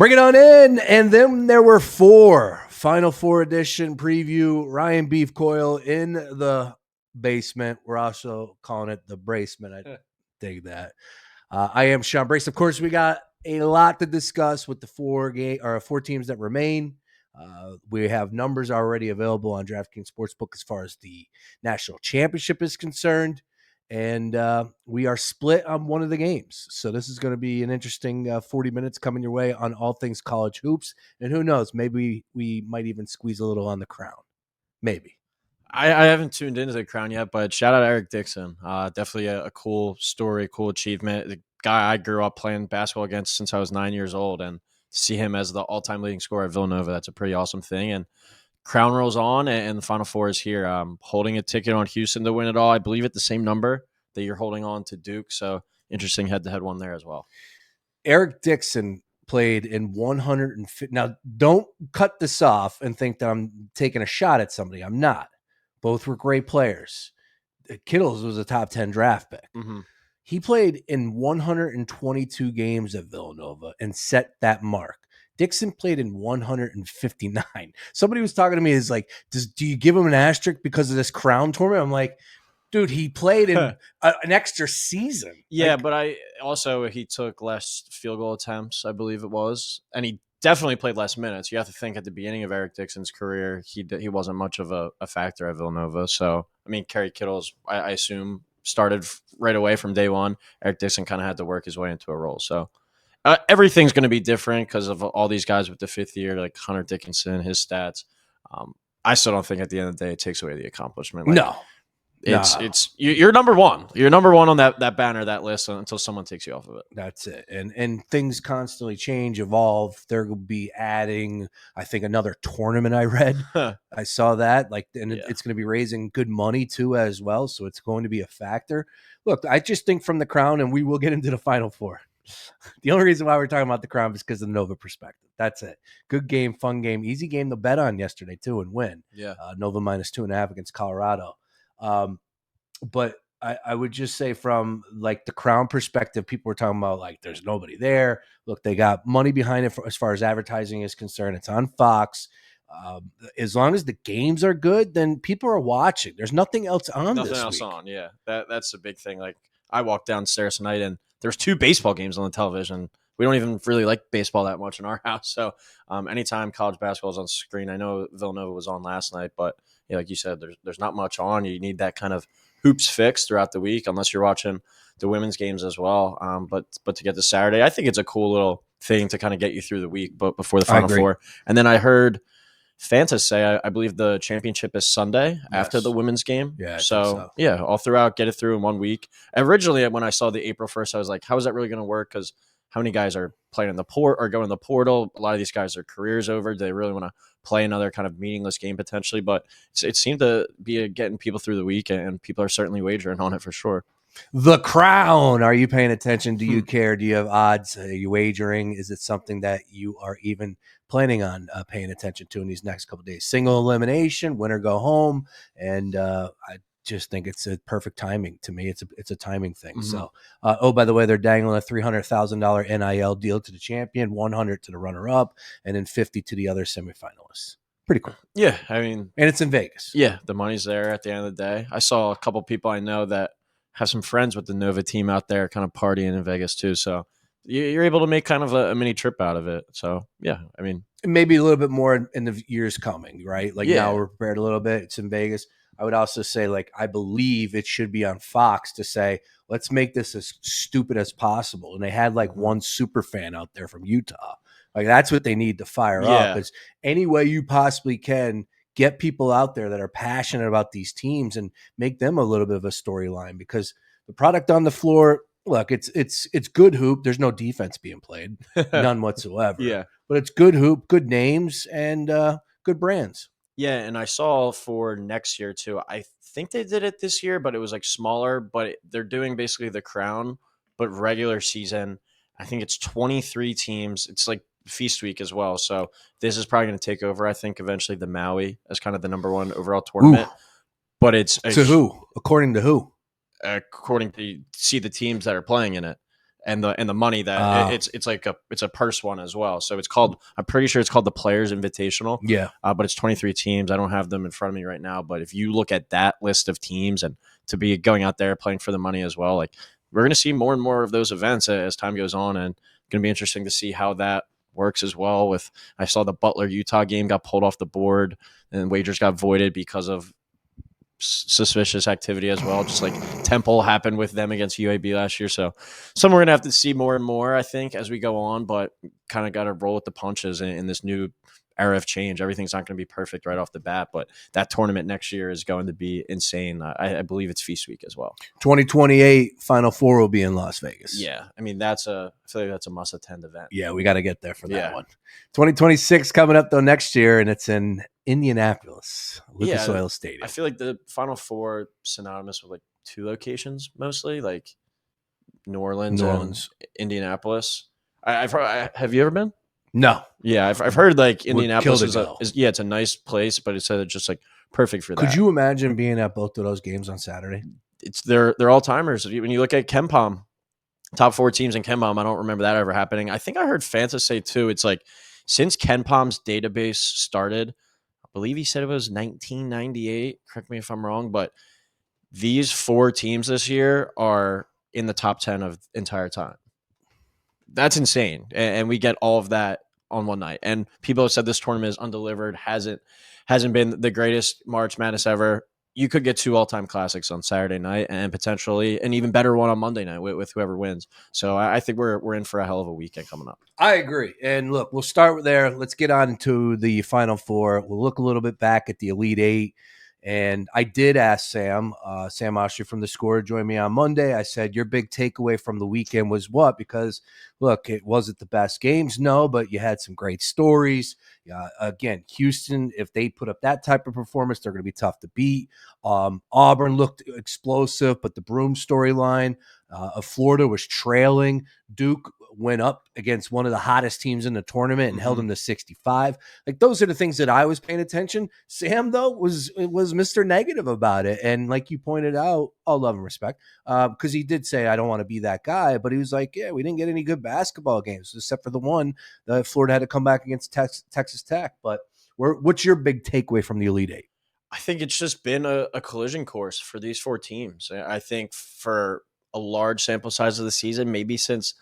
Bring it on in. And then there were four. Final Four edition preview. Ryan Beef Coyle in the basement. We're also calling it the bracement. I dig that. I am Sean Brace. Of course, we got a lot to discuss with the four teams that remain. We have numbers already available on DraftKings Sportsbook as far as the national championship is concerned. And we are split on one of the games. So this is going to be an interesting 40 minutes coming your way on all things college hoops. And who knows, maybe we might even squeeze a little on the Crown. Maybe. I haven't tuned into the Crown yet, but shout out Eric Dixon. Definitely a cool story, cool achievement. The guy I grew up playing basketball against since I was 9 years old. And to see him as the all-time leading scorer at Villanova, that's a pretty awesome thing. And Crown rolls on, and the Final Four is here. Holding a ticket on Houston to win it all. I believe at the same number that you're holding on to Duke. So interesting head-to-head one there as well. Eric Dixon played in 150. Now, don't cut this off and think that I'm taking a shot at somebody. I'm not. Both were great players. Kittles was a top 10 draft pick. Mm-hmm. He played in 122 games at Villanova and set that mark. Dixon played in 159. Somebody was talking to me, is like, do you give him an asterisk because of this Crown tournament? I'm like, dude, he played in an extra season. Yeah, but he took less field goal attempts, I believe it was, and he definitely played less minutes. You have to think at the beginning of Eric Dixon's career, he wasn't much of a factor at Villanova. So, I mean, Kerry Kittles, I assume, started right away from day one. Eric Dixon kind of had to work his way into a role. So everything's going to be different because of all these guys with the fifth year, like Hunter Dickinson, his stats. I still don't think at the end of the day it takes away the accomplishment. No. You're number one. You're number one on that banner, that list until someone takes you off of it. That's it. And things constantly change, evolve. They're going to be adding, I think, another tournament. I read, I saw that. It's going to be raising good money too, as well. So it's going to be a factor. Look, I just think from the Crown, and we will get into the Final Four. The only reason why we're talking about the Crown is because of the Nova perspective. That's it. Good game, fun game, easy game to bet on yesterday too and win. Yeah. Nova -2.5 against Colorado. But I would just say from like the Crown perspective, people were talking about like there's nobody there. Look, they got money behind it as far as advertising is concerned. It's on Fox. As long as the games are good, then people are watching. There's nothing else on. Nothing else on. Yeah, that's the big thing. Like I walked downstairs tonight and there's 2 baseball games on the television. We don't even really like baseball that much in our house. So anytime college basketball is on screen, I know Villanova was on last night, but yeah, like you said, there's not much on. You need that kind of hoops fix throughout the week, unless you're watching the women's games as well. But to get to Saturday, I think it's a cool little thing to kind of get you through the week, but before the Final Four. And then I heard Fanta say, I believe the championship is Sunday after the women's game. Yeah. So yeah, all throughout, get it through in 1 week. Originally, when I saw the April 1st, I was like, how is that really going to work? Because how many guys are playing in the port or going to the portal? A lot of these guys, their careers over. Do they really want to play another kind of meaningless game potentially? But it seemed to be getting people through the week, and people are certainly wagering on it for sure. The Crown. Are you paying attention? Do you care? Do you have odds? Are you wagering? Is it something that you are even planning on paying attention to in these next couple of days? Single elimination, winner go home, and I just think it's a perfect timing to me. It's a timing thing. Mm-hmm. So, by the way, they're dangling a $300,000 NIL deal to the champion, 100 to the runner-up, and then 50 to the other semifinalists. Pretty cool. Yeah, I mean, and it's in Vegas. Yeah, the money's there at the end of the day. I saw a couple people I know that have some friends with the Nova team out there, kind of partying in Vegas too. So you're able to make kind of a mini trip out of it. So yeah, I mean, maybe a little bit more in the years coming, right? Like now we're prepared a little bit. It's in Vegas. I would also say, like, I believe it should be on Fox to say, let's make this as stupid as possible. And they had like one super fan out there from Utah. Like that's what they need to fire up, is any way you possibly can get people out there that are passionate about these teams and make them a little bit of a storyline, because the product on the floor, look, it's good hoop. There's no defense being played, none whatsoever. Yeah, but it's good hoop, good names, and good brands. Yeah, and I saw for next year too. I think they did it this year, but it was like smaller. But they're doing basically the Crown, but regular season. I think it's 23 teams. It's like Feast Week as well. So this is probably going to take over, I think, eventually the Maui as kind of the number one overall tournament. Ooh. But it's to who? According to who? According to see the teams that are playing in it. and the money that it's like it's a purse one as well. So I'm pretty sure it's called the Players Invitational. Yeah. But it's 23 teams. I don't have them in front of me right now, but if you look at that list of teams and to be going out there playing for the money as well, like we're going to see more and more of those events as time goes on, and going to be interesting to see how that works as well. With I saw the Butler Utah game got pulled off the board and wagers got voided because of suspicious activity as well. Just like Temple happened with them against UAB last year. So some we're going to have to see more and more, I think, as we go on, but kind of got to roll with the punches in this new era of change. Everything's not going to be perfect right off the bat, but that tournament next year is going to be insane. I believe it's Feast Week as well. 2028 Final Four will be in Las Vegas. Yeah. I mean, I feel like that's a must attend event. Yeah, we got to get there for that one. 2026 coming up though next year, and it's in Indianapolis, Lucas Oil Stadium. I feel like the Final Four synonymous with like two locations mostly, like New Orleans. And Indianapolis. Have you ever been? No. Yeah, I've heard like Indianapolis it's a nice place, but it's just like perfect for that. Could you imagine being at both of those games on Saturday? They're all timers. When you look at KenPom, top 4 teams in KenPom, I don't remember that ever happening. I think I heard Fanta say too. It's like since KenPom's database started, I believe he said it was 1998. Correct me if I'm wrong, but these 4 teams this year are in the top 10 of entire time. That's insane. And we get all of that on one night. And people have said this tournament is undelivered, hasn't been the greatest March Madness ever. You could get 2 all-time classics on Saturday night and potentially an even better one on Monday night with whoever wins. So I think we're in for a hell of a weekend coming up. I agree. And look, we'll start there. Let's get on to the Final Four. We'll look a little bit back at the Elite Eight. And I did ask Sam Oshry from The Score, join me on Monday. I said, your big takeaway from the weekend was what? Because, look, it wasn't the best games, no, but you had some great stories. Again, Houston, if they put up that type of performance, they're going to be tough to beat. Auburn looked explosive, but the Broom storyline of Florida was trailing. Duke went up against one of the hottest teams in the tournament and held them to 65. Like, those are the things that I was paying attention. Sam, though, was Mr. Negative about it. And like you pointed out, all love and respect, because he did say, I don't want to be that guy. But he was like, yeah, we didn't get any good basketball games, except for the one that Florida had to come back against Texas Tech. But what's your big takeaway from the Elite Eight? I think it's just been a collision course for these 4 teams. I think for a large sample size of the season, maybe since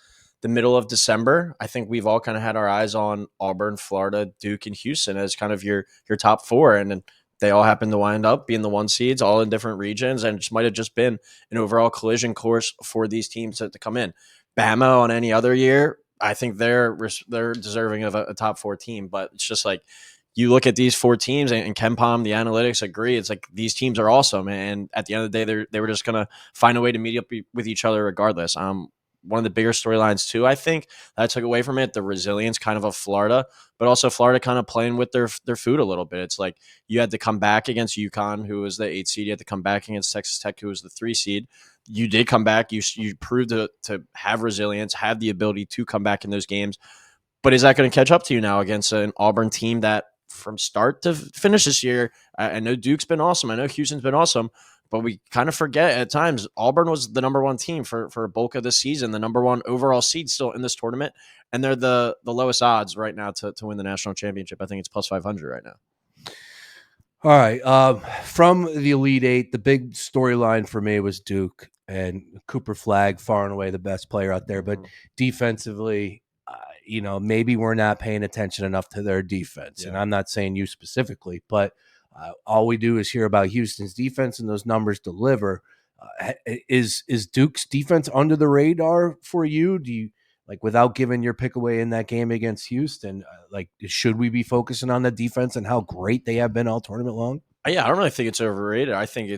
the middle of December, I think we've all kind of had our eyes on Auburn, Florida, Duke, and Houston as kind of your top 4. And they all happen to wind up being the 1 seeds, all in different regions. And it just might have just been an overall collision course for these teams to come in. Bama on any other year, I think they're deserving of a top 4 team. But it's just like, you look at these 4 teams and KenPom, the analytics agree. It's like these teams are awesome. And at the end of the day, they were just going to find a way to meet up with each other regardless. One of the bigger storylines too, I think, that I took away from it, the resilience kind of Florida, but also Florida kind of playing with their food a little bit. It's like you had to come back against UConn, who was the 8 seed. You had to come back against Texas Tech, who was the 3 seed. You did come back. You proved to have resilience, have the ability to come back in those games. But is that going to catch up to you now against an Auburn team that from start to finish this year, I know Duke's been awesome. I know Houston's been awesome. But we kind of forget at times Auburn was the number 1 team for a bulk of the season, the number 1 overall seed still in this tournament, and they're the lowest odds right now to win the national championship. I think it's plus 500 right now. All right. From the Elite Eight, the big storyline for me was Duke and Cooper Flagg, far and away the best player out there. But defensively, maybe we're not paying attention enough to their defense. Yeah. And I'm not saying you specifically, but all we do is hear about Houston's defense and those numbers deliver. Is Duke's defense under the radar for you? Do you, like, without giving your pick away in that game against Houston, should we be focusing on the defense and how great they have been all tournament long? Yeah, I don't really think it's overrated. I think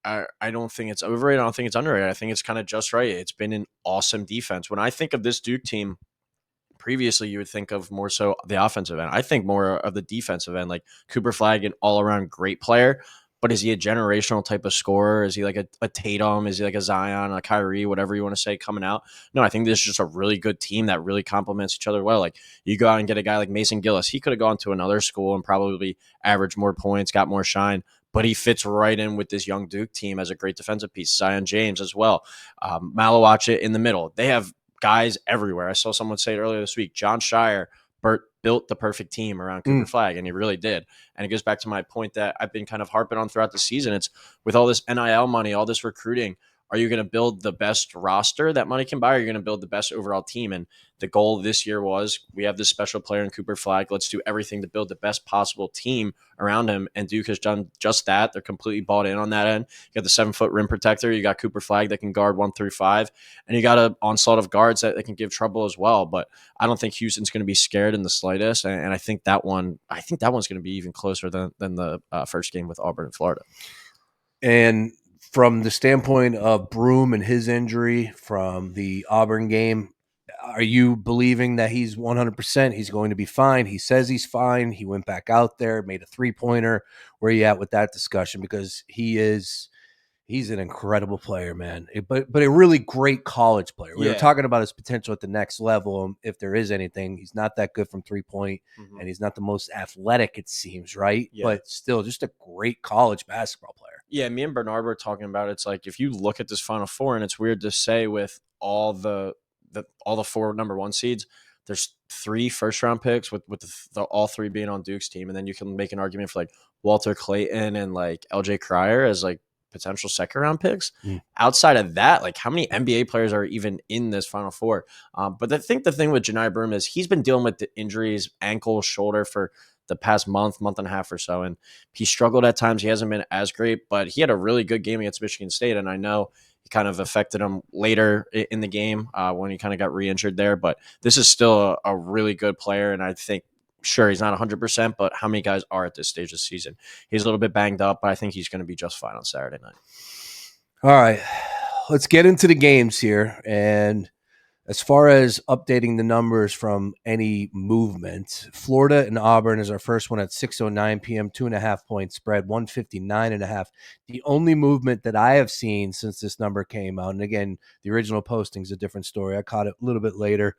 I don't think it's overrated. I don't think it's underrated. I think it's kind of just right. It's been an awesome defense. When I think of this Duke team, previously you would think of more so the offensive end. I think more of the defensive end, like Cooper Flagg, an all-around great player, but is he a generational type of scorer? Is he like a Tatum? Is he like a Zion, a Kyrie, whatever you want to say coming out? No, I think this is just a really good team that really complements each other well. Like, you go out and get a guy like Mason Gillis. He could have gone to another school and probably averaged more points, got more shine, but he fits right in with this young Duke team as a great defensive piece. Zion James as well. Malawacha in the middle. They have guys everywhere. I saw someone say it earlier this week. John Shire built the perfect team around Cooper Flag, and he really did. And it goes back to my point that I've been kind of harping on throughout the season. It's with all this NIL money, all this recruiting, are you going to build the best roster that money can buy, or are you going to build the best overall team? And the goal this year was, we have this special player in Cooper Flag. Let's do everything to build the best possible team around him. And Duke has done just that. They're completely bought in on that end. You got the 7-foot rim protector. You got Cooper Flag that can guard 1 through 5. And you got an onslaught of guards that can give trouble as well. But I don't think Houston's going to be scared in the slightest. And I think that one's going to be even closer than the first game with Auburn and Florida. And from the standpoint of Broome and his injury from the Auburn game, are you believing that he's 100%? He's going to be fine. He says he's fine. He went back out there, made a 3-pointer. Where are you at with that discussion? Because he's an incredible player, man. But a really great college player. We were talking about his potential at the next level. If there is anything, he's not that good from 3-point, and he's not the most athletic, it seems, right? Yeah. But still, just a great college basketball player. Yeah, me and Bernard were talking about it. It's like, if you look at this Final Four, and it's weird to say with all the 4 number 1 seeds, there's 3 first-round picks with all 3 being on Duke's team, and then you can make an argument for like Walter Clayton and like LJ Cryer as like potential second-round picks. Outside of that, like, how many NBA players are even in this Final Four? But I think the thing with Janai Broome is he's been dealing with the injuries, ankle, shoulder, for the past month and a half or so. And he struggled at times. He hasn't been as great, but he had a really good game against Michigan State. And I know he kind of affected him later in the game when he kind of got re-injured there. But this is still a really good player. And I think, sure, he's not 100%, but how many guys are at this stage of the season? He's a little bit banged up, but I think he's going to be just fine on Saturday night. All right, let's get into the games here. And as far as updating the numbers from any movement, Florida and Auburn is our first one at 6:09 p.m., 2.5-point spread, 159.5. The only movement that I have seen since this number came out, and again, the original posting is a different story. I caught it a little bit later,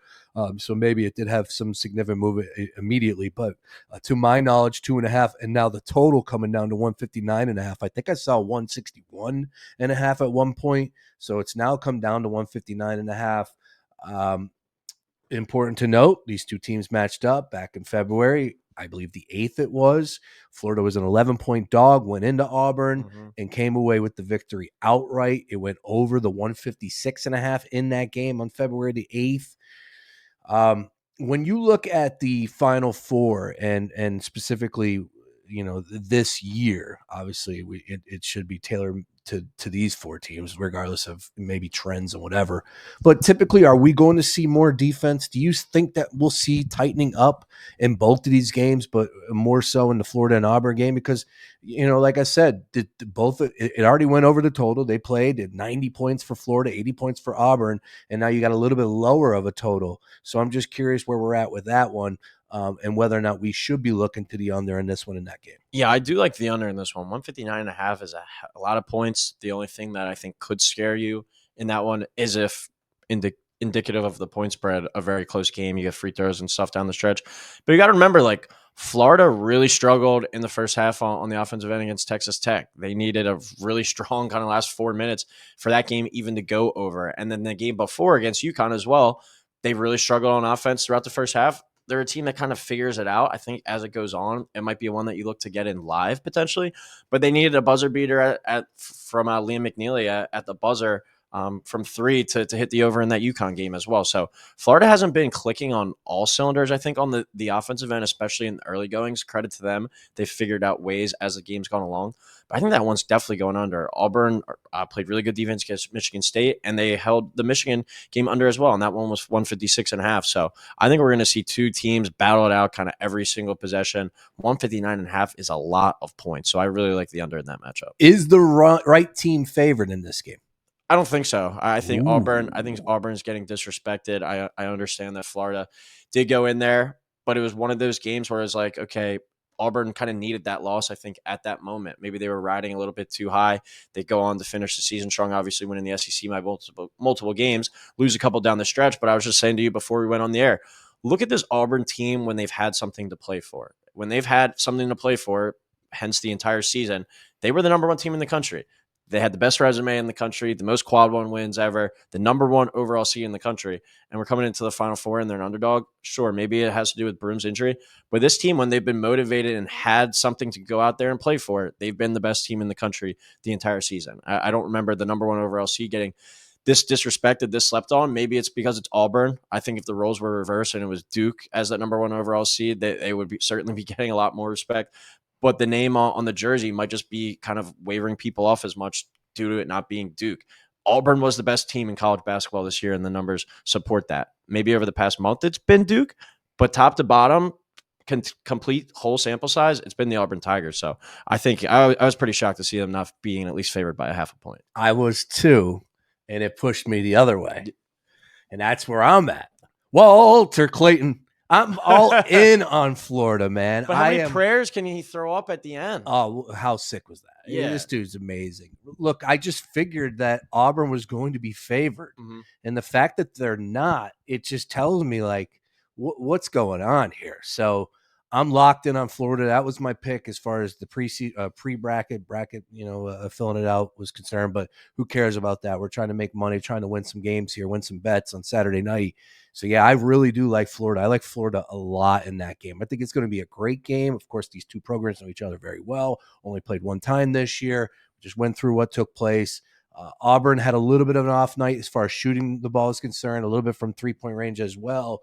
so maybe it did have some significant movement immediately. But to my knowledge, 2.5, and now the total coming down to 159.5. I think I saw 161.5 at one point, so it's now come down to 159.5. Important to note, these two teams matched up back in February. I believe the 8th it was. Florida was an 11-point dog, went into Auburn and came away with the victory outright. It went over the 156.5 in that game on February the 8th. When you look at the Final Four and specifically, this year, obviously it should be tailored to these 4 teams, regardless of maybe trends and whatever. But typically, are we going to see more defense? Do you think that we'll see tightening up in both of these games, but more so in the Florida and Auburn game? Because, like I said, it already went over the total. They played at 90 points for Florida, 80 points for Auburn, and now you got a little bit lower of a total. So I'm just curious where we're at with that one. And whether or not we should be looking to the under in this one in that game. Yeah, I do like the under in this one. 159.5 is a lot of points. The only thing that I think could scare you in that one is if indicative of the point spread, a very close game. You get free throws and stuff down the stretch. But you got to remember, like, Florida really struggled in the first half on the offensive end against Texas Tech. They needed a really strong kind of last 4 minutes for that game even to go over. And then the game before against UConn as well, they really struggled on offense throughout the first half. They're a team that kind of figures it out. I think as it goes on, it might be one that you look to get in live potentially, but they needed a buzzer beater from Liam McNeely at the buzzer from 3 to hit the over in that UConn game as well. So Florida hasn't been clicking on all cylinders, I think, on the offensive end, especially in the early goings. Credit to them. They've figured out ways as the game's gone along. But I think that one's definitely going under. Auburn played really good defense against Michigan State, and they held the Michigan game under as well, and that one was 156.5. So I think we're going to see 2 teams battle it out kind of every single possession. 159.5 is a lot of points, so I really like the under in that matchup. Is the right team favored in this game? I don't think so. I think Auburn's getting disrespected. I understand that Florida did go in there, but it was one of those games where it's like, okay, Auburn kind of needed that loss, I think, at that moment. Maybe they were riding a little bit too high. They go on to finish the season strong, obviously winning the SEC by multiple games, lose a couple down the stretch. But I was just saying to you before we went on the air, look at this Auburn team when they've had something to play for. When they've had something to play for, hence the entire season, they were the number 1 team in the country. They had the best resume in the country, the most quad one wins ever, the number one overall seed in the country, and we're coming into the Final Four and they're an underdog. Sure, maybe it has to do with Broom's injury, but this team, when they've been motivated and had something to go out there and play for, they've been the best team in the country the entire season. I don't remember the number one overall seed getting this disrespected, this slept on. Maybe it's because it's Auburn. I think if the roles were reversed and it was Duke as that number one overall seed, they would certainly be getting a lot more respect. But the name on the jersey might just be kind of wavering people off as much due to it not being Duke. Auburn was the best team in college basketball this year, and the numbers support that. Maybe over the past month it's been Duke, but top to bottom, complete whole sample size, it's been the Auburn Tigers. So I think I was pretty shocked to see them not being at least favored by a half a point. I was too, and it pushed me the other way. And that's where I'm at. Walter Clayton. I'm all in on Florida, man. But how many prayers can he throw up at the end? Oh, how sick was that? Yeah. This dude's amazing. Look, I just figured that Auburn was going to be favored. Mm-hmm. And the fact that they're not, it just tells me, like, what's going on here? So I'm locked in on Florida. That was my pick as far as the pre-bracket, filling it out was concerned. But who cares about that? We're trying to make money, trying to win some games here, win some bets on Saturday night. So, yeah, I really do like Florida. I like Florida a lot in that game. I think it's going to be a great game. Of course, these two programs know each other very well. Only played one time this year. Just went through what took place. Auburn had a little bit of an off night as far as shooting the ball is concerned, a little bit from three-point range as well.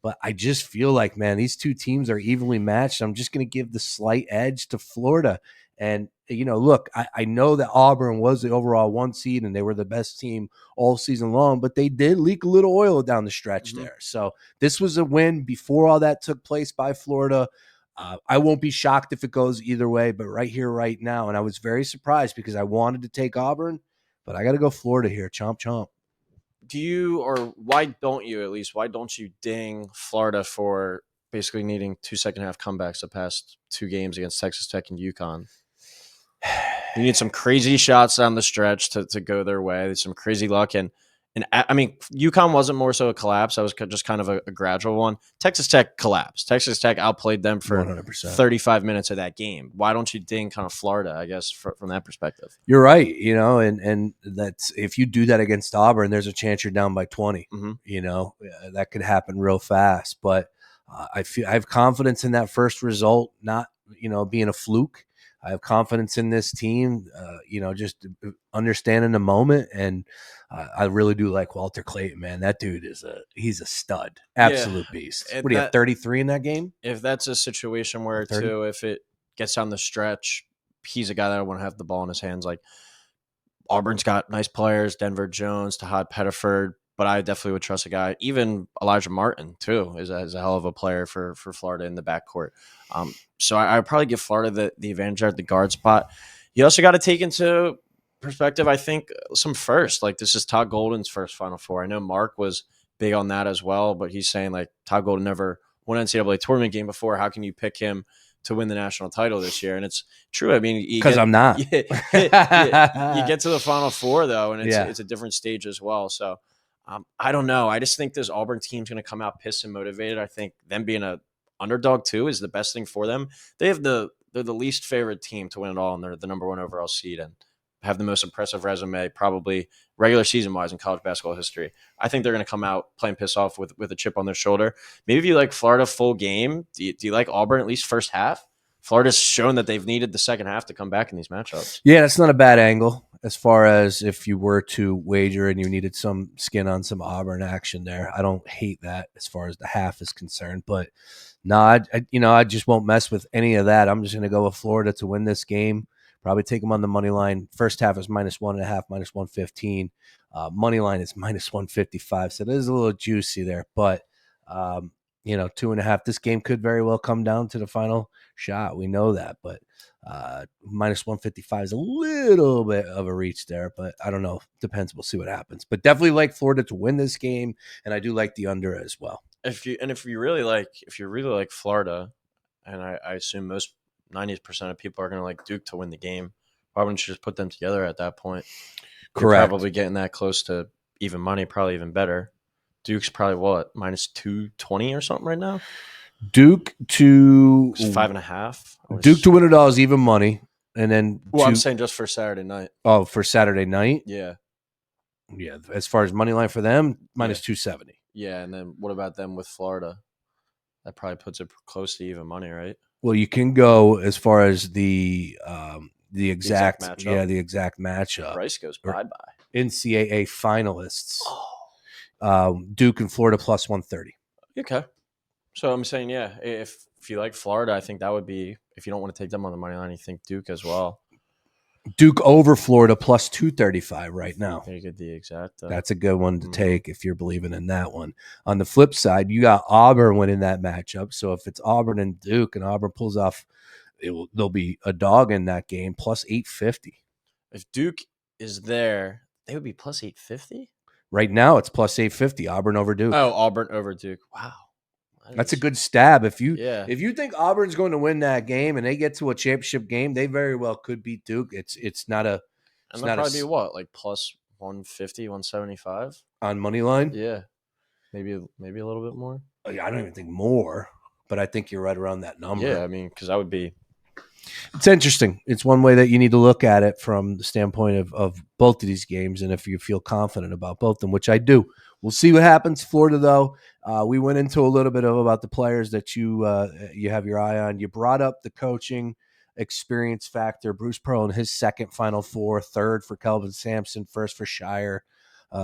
But I just feel like, man, these two teams are evenly matched. I'm just going to give the slight edge to Florida. And, look, I know that Auburn was the overall 1 seed and they were the best team all season long, but they did leak a little oil down the stretch there. So this was a win before all that took place by Florida. I won't be shocked if it goes either way, but right here, right now. And I was very surprised because I wanted to take Auburn, but I got to go Florida here. Chomp, chomp. Why don't you ding Florida for basically needing 2 second half comebacks the past 2 games against Texas Tech and UConn? You need some crazy shots down the stretch to go their way. There's some crazy luck. And I mean, UConn wasn't more so a collapse. That was just kind of a gradual one. Texas Tech collapsed. Texas Tech outplayed them for 100%. 35 minutes of that game. Why don't you ding kind of Florida, I guess, from that perspective? You're right. And that's, if you do that against Auburn, there's a chance you're down by 20. Mm-hmm. That could happen real fast. But I have confidence in that first result, not, being a fluke. I have confidence in this team, just understanding the moment. And I really do like Walter Clayton, man. That dude he's a stud, absolute beast. What do you have, 33 in that game? If that's a situation where, too, if it gets down the stretch, he's a guy that I want to have the ball in his hands. Like, Auburn's got nice players, Denver Jones, Tahad Pettiford, but I definitely would trust a guy. Even Elijah Martin, too, is a hell of a player for Florida in the backcourt. So I would probably give Florida the advantage at the guard spot. You also got to take into perspective, I think, some first. Like, this is Todd Golden's first Final Four. I know Mark was big on that as well, but he's saying, like, Todd Golden never won an NCAA tournament game before. How can you pick him to win the national title this year? And it's true. I mean, because I'm not. You get to the Final Four, though, and it's a different stage as well. So I don't know. I just think this Auburn team's going to come out pissed and motivated. I think them being a underdog too is the best thing for them. They're the least favorite team to win it all, and they're the number 1 overall seed and have the most impressive resume, probably regular season wise, in college basketball history. I think they're going to come out playing piss off with a chip on their shoulder. Maybe if you like Florida full game, do you like Auburn at least first half? Florida's shown that they've needed the second half to come back in these matchups. Yeah, that's not a bad angle as far as if you were to wager and you needed some skin on some Auburn action there. I don't hate that as far as the half is concerned, but no, I just won't mess with any of that. I'm just going to go with Florida to win this game. Probably take them on the money line. First half is -1.5, -115. Money line is -155. So it is a little juicy there, but 2.5. This game could very well come down to the final shot. We know that, but -155 is a little bit of a reach there, but I don't know. Depends. We'll see what happens. But definitely like Florida to win this game, and I do like the under as well. If you really like Florida, and I assume most 90% of people are going to like Duke to win the game, why wouldn't you just put them together at that point? Correct. You're probably getting that close to even money, probably even better. Duke's probably what, -220 or something right now? Duke to it's 5.5. Duke to win it all is even money. And then Well, I'm saying just for Saturday night. for Saturday night. Yeah. Yeah. As far as money line for them, minus Yeah. 270. Yeah, and then what about them with Florida? That probably puts it close to even money, right? Well, you can go as far as the exact exact matchup. the exact matchup. Price goes bye-bye. NCAA finalists. Oh. Duke and Florida plus 130. Okay. So I'm saying, yeah, if you like Florida, I think that would be, if you don't want to take them on the money line, you think Duke as well. Duke over Florida plus 235 right now. You get the exact. That's a good one to take if you're believing in that one. On the flip side, you got Auburn winning that matchup. So if it's Auburn and Duke and Auburn pulls off, there'll be a dog in that game plus 850. If Duke is there, they would be plus 850? Right now, it's plus 850. Auburn over Duke. Oh, Auburn over Duke. Wow. That's a good stab. If you Yeah. if you think Auburn's going to win that game and they get to a championship game, they very well could beat Duke. It's not a. And they'll probably be what, like plus 150, 175 on money line. Yeah, maybe a little bit more. I don't even think more, but I think you're right around that number. Yeah, I mean, because that would be. It's interesting. It's one way that you need to look at it from the standpoint of both of these games, and if you feel confident about both of them, which I do. We'll see what happens. Florida, though, we went into a little bit about the players that you have your eye on. You brought up the coaching experience factor. Bruce Pearl in his second Final Four, third for Kelvin Sampson, first for Shire,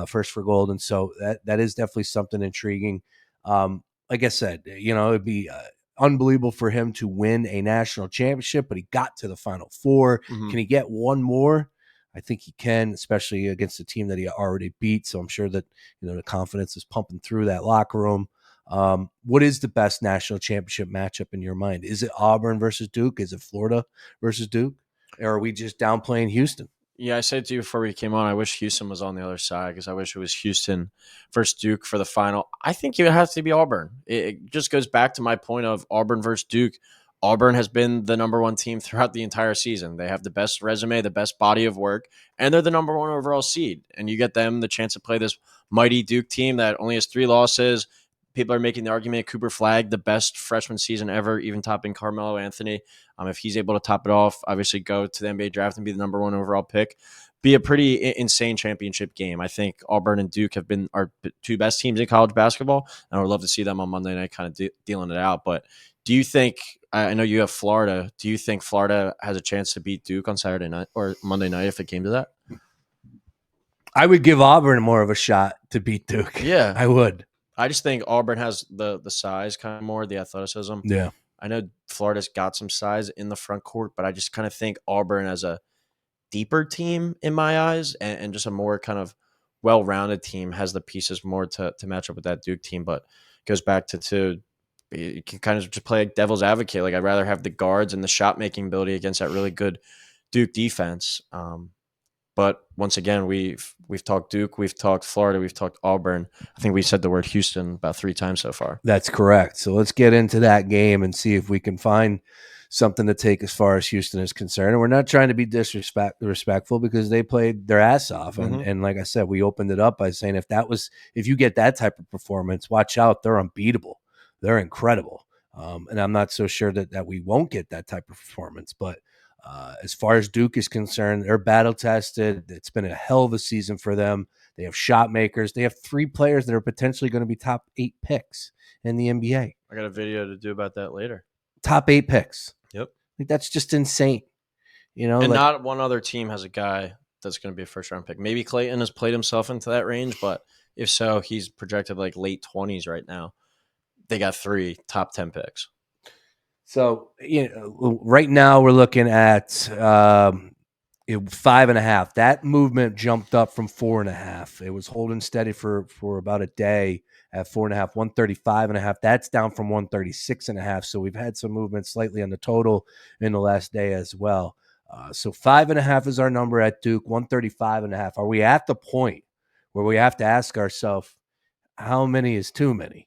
first for Golden. So that is definitely something intriguing. Like I said, it'd be unbelievable for him to win a national championship, but he got to the Final Four. Mm-hmm. Can he get one more? I think he can, especially against a team that he already beat. So I'm sure that the confidence is pumping through that locker room. What is the best national championship matchup in your mind? Is it Auburn versus Duke? Is it Florida versus Duke? Or are we just downplaying Houston? Yeah, I said to you before we came on, I wish Houston was on the other side because I wish it was Houston versus Duke for the final. I think it has to be Auburn. It just goes back to my point of Auburn versus Duke. Auburn has been the number one team throughout the entire season. They have the best resume, the best body of work, and they're the number one overall seed. And you get them the chance to play this mighty Duke team that only has 3 losses. People are making the argument Cooper Flagg, the best freshman season ever, even topping Carmelo Anthony. If he's able to top it off, obviously go to the NBA draft and be the number one overall pick. Be a pretty insane championship game. I think Auburn and Duke have been our 2 best teams in college basketball, and I would love to see them on Monday night kind of dealing it out. But do you think, I know you have Florida, do you think Florida has a chance to beat Duke on Saturday night or Monday night if it came to that? I would give Auburn more of a shot to beat Duke. Yeah. I would. I just think Auburn has the size kind of more, the athleticism. Yeah. I know Florida's got some size in the front court, but I just kind of think Auburn as a deeper team in my eyes and just a more kind of well-rounded team has the pieces more to match up with that Duke team. But it goes back to you can kind of just play like devil's advocate. Like I'd rather have the guards and the shot-making ability against that really good Duke defense. But once again, we've talked Duke, we've talked Florida, we've talked Auburn. I think we said the word Houston about 3 times so far. That's correct. So let's get into that game and see if we can find something to take as far as Houston is concerned. And we're not trying to be disrespectful because they played their ass off. And like I said, we opened it up by saying if you get that type of performance, watch out. They're unbeatable. They're incredible. And I'm not so sure that we won't get that type of performance. But as far as Duke is concerned, they're battle tested. It's been a hell of a season for them. They have shot makers. They have 3 players that are potentially going to be top 8 picks in the NBA. I got a video to do about that later. Top 8 picks. Yep. Like, that's just insane. And not one other team has a guy that's going to be a first-round pick. Maybe Clayton has played himself into that range, but if so, he's projected like late 20s right now. They got 3 top 10 picks. So, right now we're looking at 5.5. That movement jumped up from 4.5. It was holding steady for about a day at 4.5, 135.5. That's down from 136.5. So we've had some movement slightly on the total in the last day as well. So 5.5 is our number at Duke, 135.5. Are we at the point where we have to ask ourselves, how many is too many?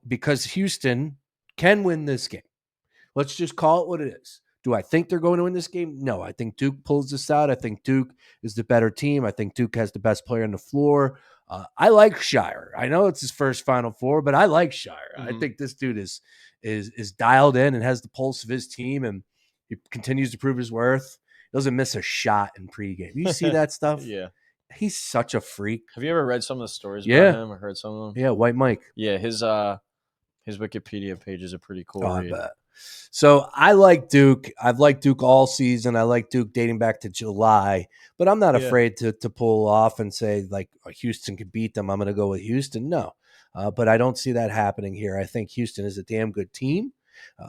Because Houston can win this game. Let's just call it what it is. Do I think they're going to win this game? No, I think Duke pulls this out. I think Duke is the better team. I think Duke has the best player on the floor. I like Shire. I know it's his first Final Four, but I like Shire. I think this dude is dialed in and has the pulse of his team. And He continues to prove his worth. He doesn't miss a shot in pregame. You see that stuff? Yeah. He's such a freak. Have you ever read some of the stories Yeah. about him or heard some of them? Yeah, White Mike. Yeah, his Wikipedia page is a pretty cool I read. bet. So I like Duke. I've liked Duke all season. I like Duke dating back to July, but I'm not afraid to pull off and say like Houston could beat them. I'm going to go with Houston. No, but I don't see that happening here. I think Houston is a damn good team.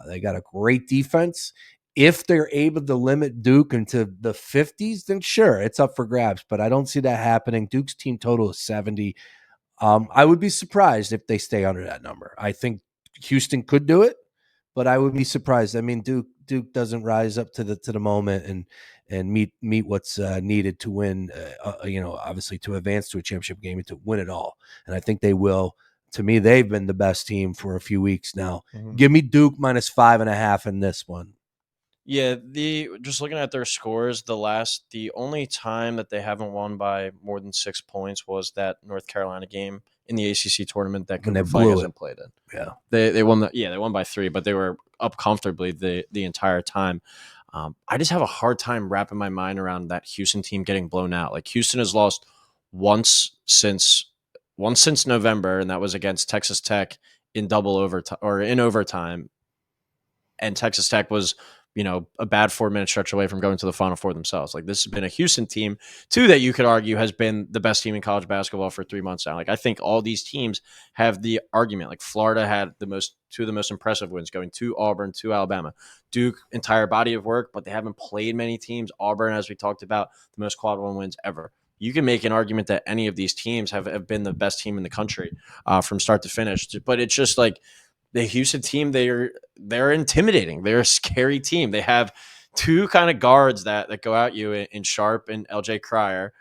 They got a great defense. If they're able to limit Duke into the 50s, then sure, it's up for grabs. But I don't see that happening. Duke's team total is 70. I would be surprised if they stay under that number. I think Houston could do it, but I would be surprised. I mean, Duke doesn't rise up to the moment and meet what's needed to win. Obviously to advance to a championship game and to win it all. And I think they will. To me, they've been the best team for a few weeks now. Mm-hmm. Give me Duke -5.5 in this one. Yeah, just looking at their scores, the only time that they haven't won by more than 6 points was that North Carolina game in the ACC tournament that When they Cooper blew Flag it. hasn't played in. Yeah. They won they won by 3, but they were up comfortably the entire time. I just have a hard time wrapping my mind around that Houston team getting blown out. Like Houston has lost once since November, and that was against Texas Tech in double overtime or in overtime. And Texas Tech was, a bad 4-minute stretch away from going to the Final Four themselves. Like this has been a Houston team too that you could argue has been the best team in college basketball for 3 months now. Like I think all these teams have the argument. Like Florida had two of the most impressive wins, going to Auburn, to Alabama. Duke, entire body of work, but they haven't played many teams. Auburn, as we talked about, the most quad one wins ever. You can make an argument that any of these teams have been the best team in the country from start to finish. But it's just like the Houston team, they're intimidating. They're a scary team. They have two kind of guards that go at you in Sharp and LJ Cryer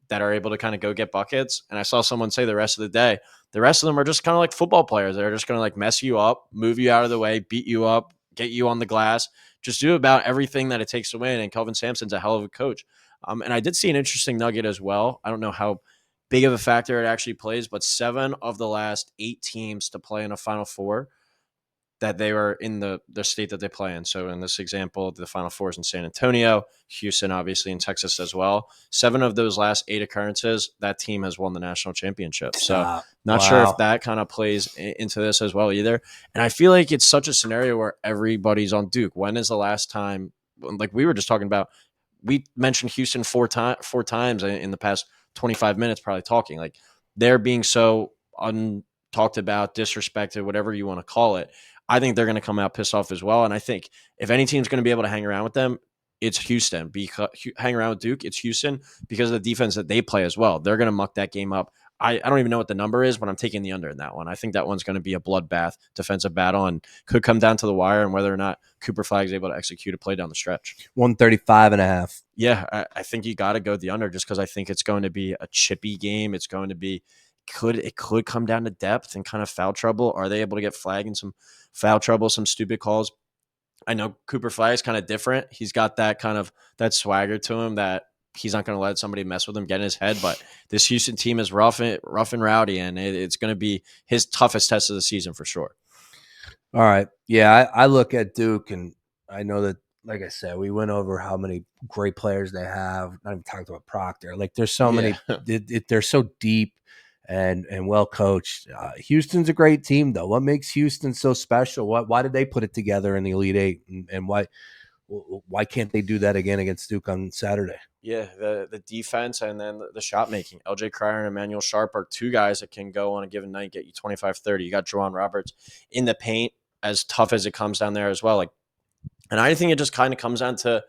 that are able to kind of go get buckets. And I saw someone say the rest of the day, the rest of them are just kind of like football players. They're just going to like mess you up, move you out of the way, beat you up, get you on the glass, just do about everything that it takes to win. And Kelvin Sampson's a hell of a coach. And I did see an interesting nugget as well. I don't know how big of a factor it actually plays, but 7 of the last 8 teams to play in a Final Four that they were in the state that they play in. So in this example, the Final Four is in San Antonio, Houston, obviously in Texas as well. 7 of those last 8 occurrences, that team has won the national championship. So not sure if that kind of plays into this as well either. And I feel like it's such a scenario where everybody's on Duke. When is the last time, like we were just talking about, we mentioned Houston four times in the past 25 minutes, probably talking. Like they're being so talked about, disrespected, whatever you want to call it. I think they're going to come out pissed off as well. And I think if any team's going to be able to hang around with them, it's Houston. Because hang around with Duke, it's Houston because of the defense that they play as well. They're going to muck that game up. I don't even know what the number is, but I'm taking the under in that one. I think that one's going to be a bloodbath defensive battle and could come down to the wire and whether or not Cooper Flag is able to execute a play down the stretch. 135.5. Yeah, I think you got to go the under just because I think it's going to be a chippy game. It's going to be it could come down to depth and kind of foul trouble. Are they able to get flagged in some foul trouble, some stupid calls? I know Cooper Flag is kind of different. He's got that kind of that swagger to him that he's not going to let somebody mess with him, get in his head. But this Houston team is rough and rowdy, and it's going to be his toughest test of the season for sure. All right. Yeah, I look at Duke, and I know that, like I said, we went over how many great players they have. Not even talked about Proctor. Like there's so many. They're so deep and well coached. Houston's a great team, though. What makes Houston so special? Why did they put it together in the Elite Eight, and why can't they do that again against Duke on Saturday? Yeah, the defense and then the shot making. LJ Cryer and Emmanuel Sharp are 2 guys that can go on a given night, get you 25, 30. You got Juwan Roberts in the paint, as tough as it comes down there as well. And I think it just kind of comes down to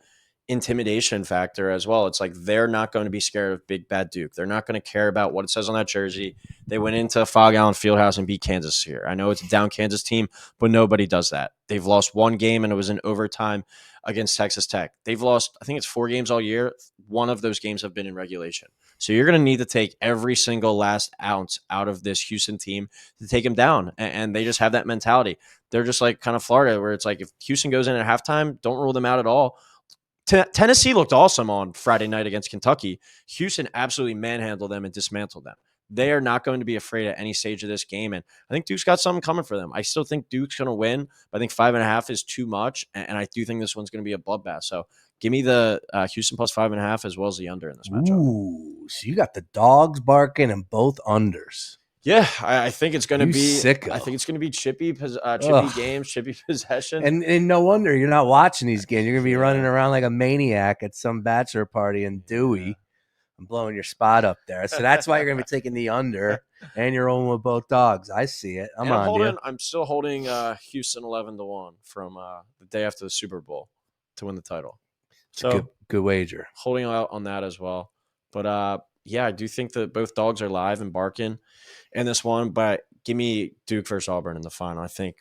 intimidation factor as well. It's like they're not going to be scared of big bad Duke. They're not going to care about what it says on that jersey. They went into Fog Allen Fieldhouse and beat Kansas here. I know it's a down Kansas team, but nobody does that. They've lost 1 game and it was in overtime against Texas Tech. They've lost, I think it's 4 games all year. 1 of those games have been in regulation. So you're going to need to take every single last ounce out of this Houston team to take them down. And they just have that mentality. They're just like kind of Florida, where it's like if Houston goes in at halftime, don't rule them out at all. Tennessee looked awesome on Friday night against Kentucky. Houston absolutely manhandled them and dismantled them. They are not going to be afraid at any stage of this game. And I think Duke's got something coming for them. I still think Duke's going to win, but I think 5.5 is too much. And I do think this one's going to be a bloodbath. So give me the Houston plus 5.5 as well as the under in this matchup. Ooh, so you got the dogs barking and both unders. Yeah, I think it's going to You be. sicko. I think it's going to be chippy Ugh. games, chippy possession. And no wonder you're not watching these games. You're gonna be Yeah. running around like a maniac at some bachelor party in Dewey. I'm blowing your spot up there. So that's why you're gonna be taking the under, and you're rolling with both dogs. I see it. I'm still holding Houston 11-1 from the day after the Super Bowl to win the title. So good wager. Holding out on that as well. But yeah, I do think that both dogs are live and barking in this one. But give me Duke versus Auburn in the final. I think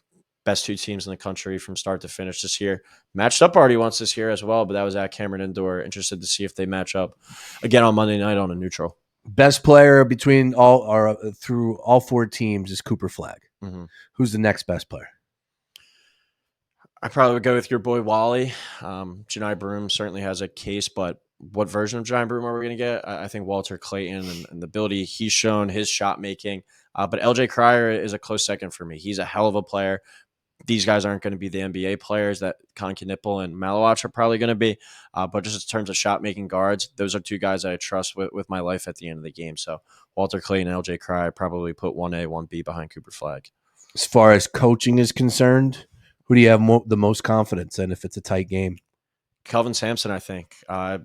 best two teams in the country from start to finish this year. Matched up already once this year as well, but that was at Cameron Indoor. Interested to see if they match up again on Monday night on a neutral. Best player between all or through all four teams is Cooper Flagg. Mm-hmm. Who's the next best player? I probably would go with your boy Wally. Janai Broom certainly has a case, but what version of Janai Broom are we going to get? I think Walter Clayton and the ability he's shown, his shot making. But LJ Cryer is a close second for me. He's a hell of a player. These guys aren't going to be the NBA players that Con Knipple and Malawach are probably going to be. But just in terms of shot making guards, those are two guys that I trust with my life at the end of the game. So Walter Clayton and LJ Cryer probably put 1A, 1B behind Cooper Flagg. As far as coaching is concerned, who do you have the most confidence in if it's a tight game? Kelvin Sampson, I think.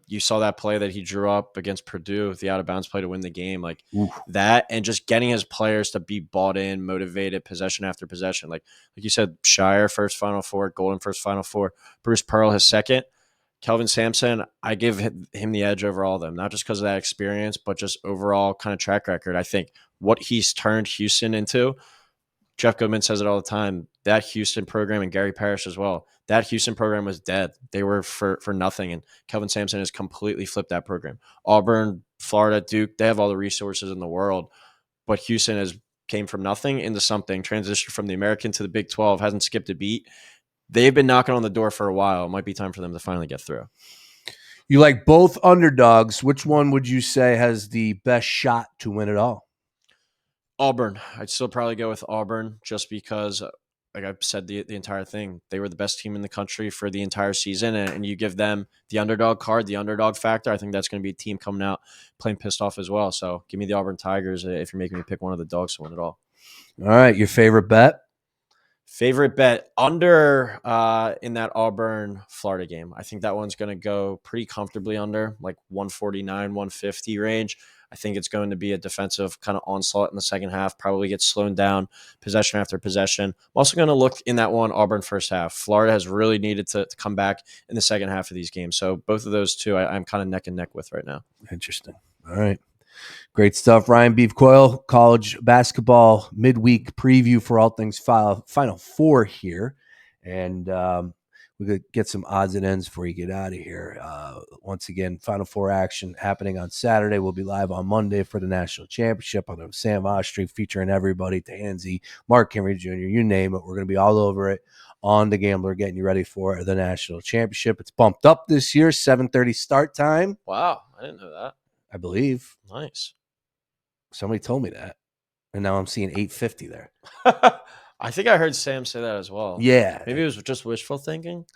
You saw that play that he drew up against Purdue, the out-of-bounds play to win the game. Like that, and just getting his players to be bought in, motivated, possession after possession. Like you said, Shire, first Final Four, Golden, first Final Four, Bruce Pearl, his second. Kelvin Sampson, I give him the edge over all of them, not just because of that experience, but just overall kind of track record. I think what he's turned Houston into, Jeff Goodman says it all the time, that Houston program and Gary Parrish as well, that Houston program was dead. They were for nothing. And Kelvin Sampson has completely flipped that program. Auburn, Florida, Duke, they have all the resources in the world. But Houston has came from nothing into something, transitioned from the American to the Big 12, hasn't skipped a beat. They've been knocking on the door for a while. It might be time for them to finally get through. You like both underdogs. Which one would you say has the best shot to win it all? Auburn. I'd still probably go with Auburn just because, like I've said the entire thing, they were the best team in the country for the entire season, and you give them the underdog card, the underdog factor. I think that's going to be a team coming out playing pissed off as well. So give me the Auburn Tigers if you're making me pick one of the dogs to win it all. All right, your favorite bet? Favorite bet under in that Auburn Florida game. I think that one's going to go pretty comfortably under, like 149, 150 range. I think it's going to be a defensive kind of onslaught in the second half, probably gets slowed down possession after possession. I'm also going to look in that one Auburn first half. Florida has really needed to come back in the second half of these games. So both of those two I'm kind of neck and neck with right now. Interesting. All right. Great stuff. Ryan Beef Coyle, college basketball midweek preview for all things Final Four here. And we could get some odds and ends before you get out of here. Once again, Final Four action happening on Saturday. We'll be live on Monday for the national championship on the Sam Voss Street, featuring everybody, Tansy, Mark Henry Jr., you name it. We're going to be all over it on The Gambler, getting you ready for the national championship. It's bumped up this year, 7:30 start time. Wow, I didn't know that. I believe. Nice. Somebody told me that. And now I'm seeing 8:50 there. I think I heard Sam say that as well. Yeah. Maybe it was just wishful thinking.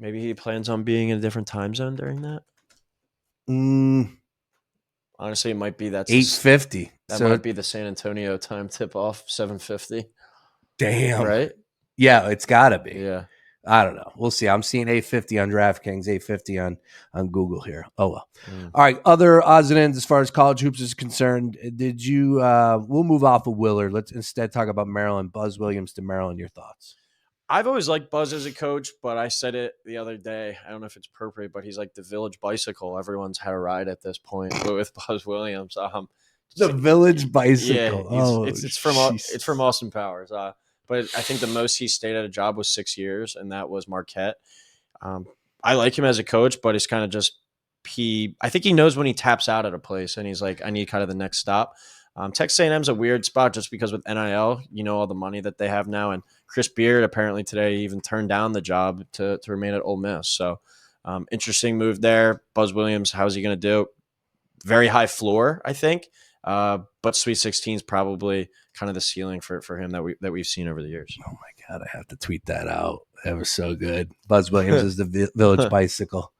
Maybe he plans on being in a different time zone during that. Honestly, it might be that's 8:50. That might be the San Antonio time tip off, 7:50. Damn. Right? Yeah, it's gotta be. Yeah. I don't know. We'll see. I'm seeing 8:50 on DraftKings, 8:50 on Google here. Oh well. All right. Other odds and ends as far as college hoops is concerned. Did you? We'll move off of Willard. Let's instead talk about Maryland. Buzz Williams to Maryland. Your thoughts? I've always liked Buzz as a coach, but I said it the other day. I don't know if it's appropriate, but he's like the village bicycle. Everyone's had a ride at this point with Buzz Williams. The village bicycle. Yeah, it's from Austin Powers. But I think the most he stayed at a job was 6 years, and that was Marquette. I like him as a coach, but it's kind of just I think he knows when he taps out at a place, and he's like, I need kind of the next stop. Texas A&M's a weird spot just because with NIL, all the money that they have now, and Chris Beard apparently today even turned down the job to remain at Ole Miss. So interesting move there. Buzz Williams, how's he going to do? very high floor, I think. But Sweet 16 is probably kind of the ceiling for him that we've seen over the years. Oh my God, I have to tweet that out. That was so good. Buzz Williams is the Village Bicycle.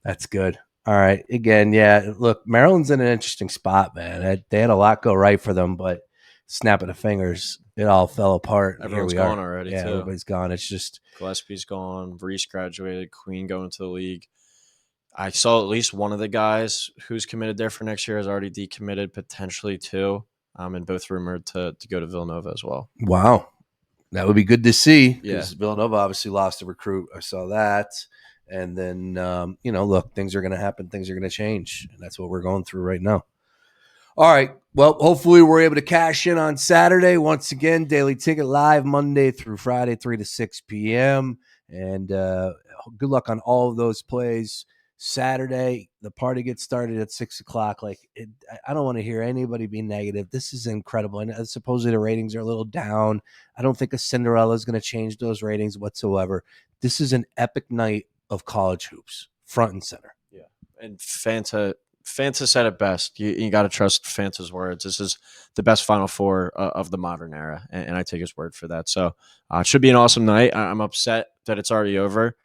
That's good. All right. Again, yeah. Look, Maryland's in an interesting spot, man. They had a lot go right for them, but snap of the fingers, it all fell apart. Everyone's Here we gone are. already, Yeah, too. everybody's gone. It's just Gillespie's gone. Reese graduated. Queen going to the league. I saw at least one of the guys who's committed there for next year has already decommitted, potentially two, and both rumored to go to Villanova as well. wow. That would be good to see because Yeah. Villanova obviously lost a recruit. I saw that. And then, look, things are going to happen. Things are going to change. And that's what we're going through right now. All right. Well, hopefully we're able to cash in on Saturday. Once again, Daily Ticket live Monday through Friday, 3 to 6 p.m. And good luck on all of those plays. Saturday, the party gets started at 6 o'clock. I don't want to hear anybody be negative. This is incredible. And supposedly the ratings are a little down. I don't think a Cinderella is going to change those ratings whatsoever. This is an epic night of college hoops, front and center. Yeah. And Fanta said it best. You got to trust Fanta's words. This is the best Final Four of the modern era, and I take his word for that. So it should be an awesome night. I'm upset that it's already over.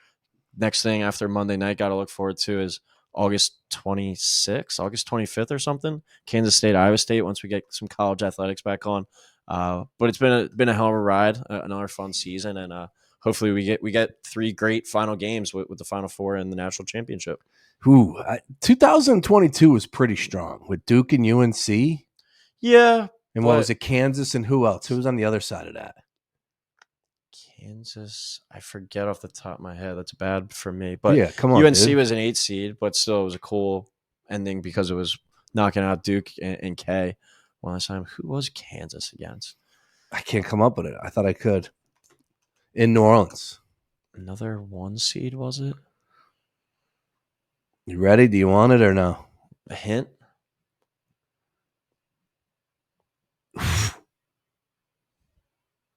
Next thing after Monday night, got to look forward to is August 26th, August 25th or something. Kansas State, Iowa State. Once we get some college athletics back on, but it's been a hell of a ride, another fun season, and hopefully we get three great final games with the Final Four and the national championship. 2022 was pretty strong with Duke and UNC. Yeah. And what was it? Kansas and who else? Who was on the other side of that? Kansas, I forget off the top of my head. That's bad for me. But yeah, come on, UNC dude. was an 8 seed, but still it was a cool ending because it was knocking out Duke and K one last time. Who was Kansas against? I can't come up with it. I thought I could. In New Orleans. Another 1 seed, was it? You ready? Do you want it or no? A hint?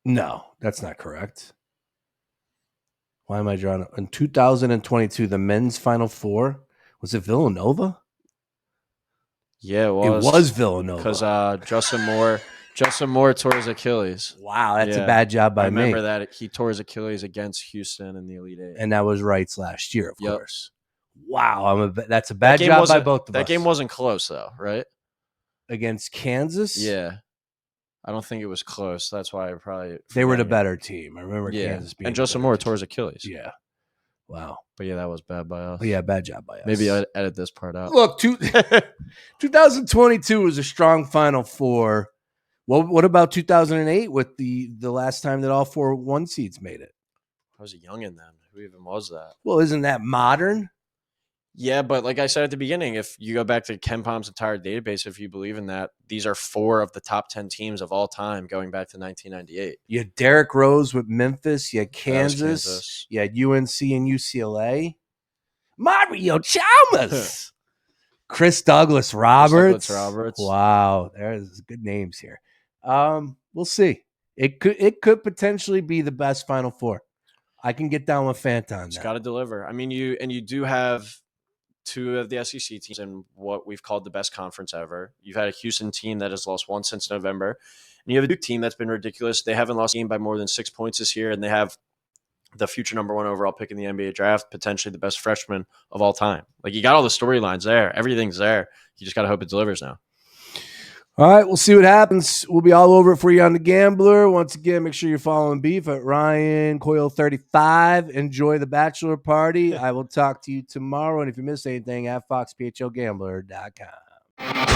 No, that's not correct. Why am I drawing? In 2022, the men's Final Four, was it Villanova? Yeah, it It was Villanova. Because Justin Moore tore his Achilles. Wow, that's a bad job by me. I remember that. He tore his Achilles against Houston in the Elite Eight. And that was Wright's last year, of course. Wow, that's a bad job by both of us. That game wasn't close, though, right? Against Kansas? Yeah. I don't think it was close. That's why I probably they were the better team. I remember Kansas being. And Justin Moore tore his Achilles. Yeah. Wow. But yeah, that was bad by us. Yeah, bad job by us. Maybe I'd edit this part out. Look, 2022 was a strong Final Four. Well, what about 2008 with the last time that all 4 1 seeds made it? I was a youngin' then. Who even was that? Well, isn't that modern? Yeah, but like I said at the beginning, if you go back to Ken Palm's entire database, if you believe in that, these are 4 of the top 10 teams of all time going back to 1998. You had Derrick Rose with Memphis. You had Kansas. You had UNC and UCLA. Mario Chalmers. Chris Douglas Roberts. Wow, there's good names here. We'll see. It could potentially be the best Final Four. I can get down with Fanta on that. It's got to deliver. I mean, you do have 2 of the SEC teams in what we've called the best conference ever. You've had a Houston team that has lost 1 since November, and you have a Duke team that's been ridiculous. They haven't lost a game by more than 6 points this year, and they have the future number 1 overall pick in the NBA draft, potentially the best freshman of all time. Like, you got all the storylines there. Everything's there. You just got to hope it delivers now. All right, we'll see what happens. We'll be all over it for you on The Gambler. Once again, make sure you're following Beef at Ryan Coyle 35. Enjoy the bachelor party. I will talk to you tomorrow. And if you miss anything, at foxphlgambler.com.